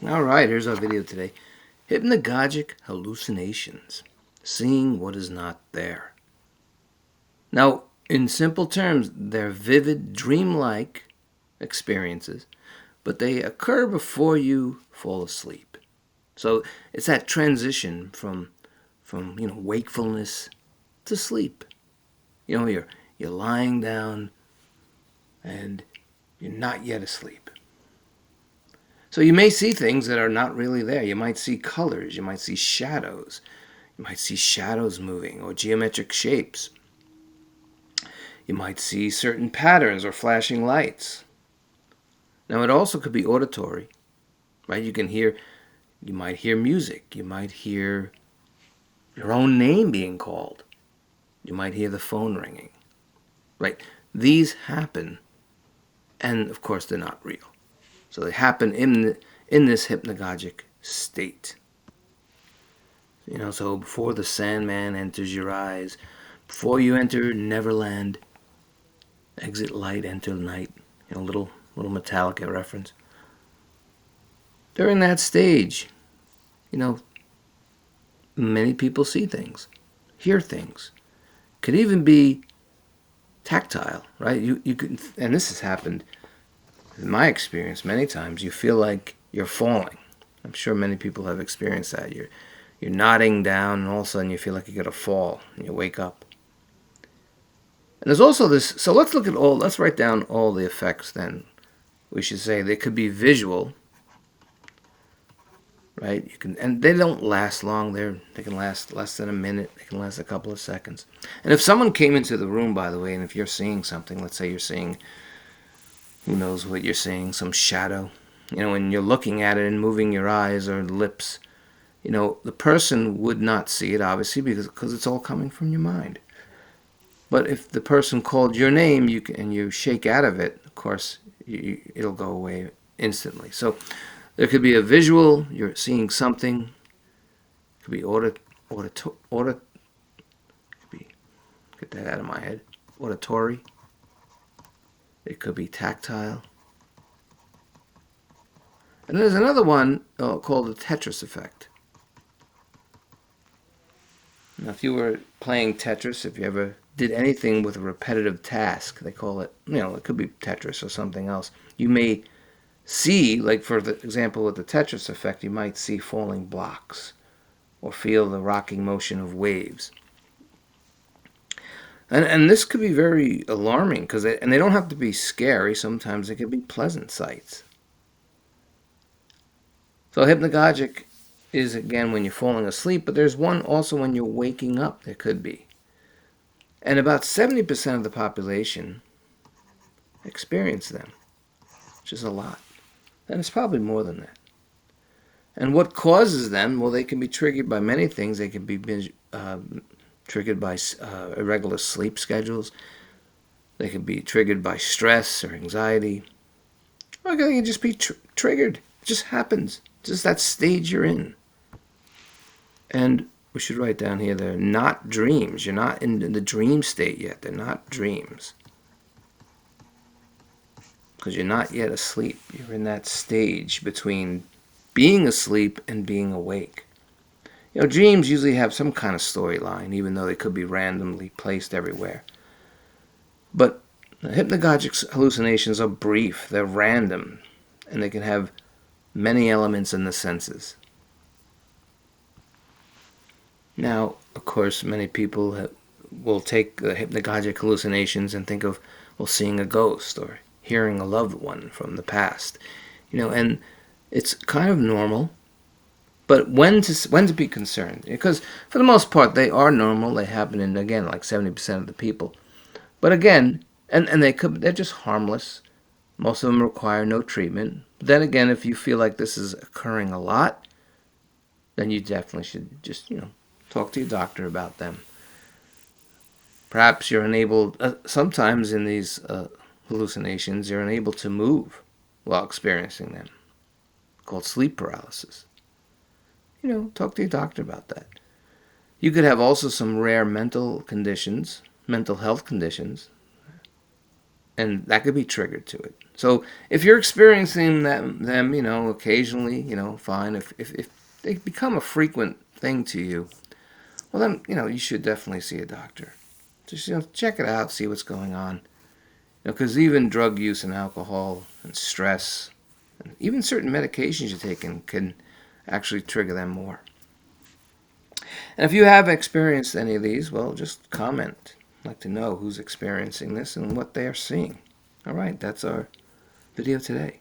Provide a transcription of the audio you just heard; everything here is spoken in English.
All right, here's our video today. Hypnagogic hallucinations. Seeing what is not there. Now, in simple terms, they're vivid, dreamlike experiences, but they occur before you fall asleep. So it's that transition from wakefulness to sleep. You're lying down and you're not yet asleep. So you may see things that are not really there. You might see colors, you might see shadows. You might see shadows moving or geometric shapes. You might see certain patterns or flashing lights. Now it also could be auditory, right? You might hear music. You might hear your own name being called. You might hear the phone ringing, right? These happen, and of course they're not real. So they happen in this hypnagogic state. So before the Sandman enters your eyes, before you enter Neverland, exit light, enter night. Little Metallica reference. During that stage, many people see things, hear things. Could even be tactile, right? You could, and this has happened in my experience many times. You feel like you're falling. I'm sure many people have experienced that. You're nodding down, and all of a sudden you feel like you're gonna fall, and you wake up. And there's also this. So let's write down all the effects. Then we should say they could be visual, right? And they don't last long. They can last less than a minute. They can last a couple of seconds. And if someone came into the room, by the way, and if you're seeing something, let's say you're seeing, who knows what you're seeing, some shadow, and you're looking at it and moving your eyes or lips, the person would not see it, obviously, because it's all coming from your mind. But if the person called your name, and you shake out of it, of course, it'll go away instantly. So there could be a visual. You're seeing something. It could be get that out of my head. Auditory. It could be tactile. And there's another one called the Tetris effect. Now, if you were playing Tetris, if you ever did anything with a repetitive task, they call it, it could be Tetris or something else. You may see, like for example with the Tetris effect, you might see falling blocks or feel the rocking motion of waves. And this could be very alarming because they don't have to be scary. Sometimes they could be pleasant sights. So hypnagogic is, again, when you're falling asleep, but there's one also when you're waking up, there could be. And about 70% of the population experience them, which is a lot. And it's probably more than that. And what causes them? Well, they can be triggered by many things. They can be triggered by irregular sleep schedules. They can be triggered by stress or anxiety. Or they can just be triggered. It just happens. Just that stage you're in. And we should write down here, they're not dreams. You're not in the dream state yet. They're not dreams. Because you're not yet asleep. You're in that stage between being asleep and being awake. Dreams usually have some kind of storyline, even though they could be randomly placed everywhere. But hypnagogic hallucinations are brief. They're random. And they can have many elements in the senses. Now, of course, many people will take the hypnagogic hallucinations and think of, seeing a ghost or hearing a loved one from the past. And it's kind of normal. But when to be concerned? Because for the most part, they are normal. They happen in, again, like 70% of the people. But again, and they're just harmless. Most of them require no treatment. But then again, if you feel like this is occurring a lot, then you definitely should just, talk to your doctor about them. Perhaps you're unable, sometimes in these hallucinations, you're unable to move while experiencing them, called sleep paralysis. Talk to your doctor about that. You could have also some rare mental health conditions, and that could be triggered to it. So if you're experiencing them, occasionally, fine. If they become a frequent thing to you, well then, you should definitely see a doctor. Just, check it out, see what's going on. Because even drug use and alcohol and stress, and even certain medications you're taking can actually trigger them more. And if you have experienced any of these, well, just comment. I'd like to know who's experiencing this and what they are seeing. All right, that's our video today.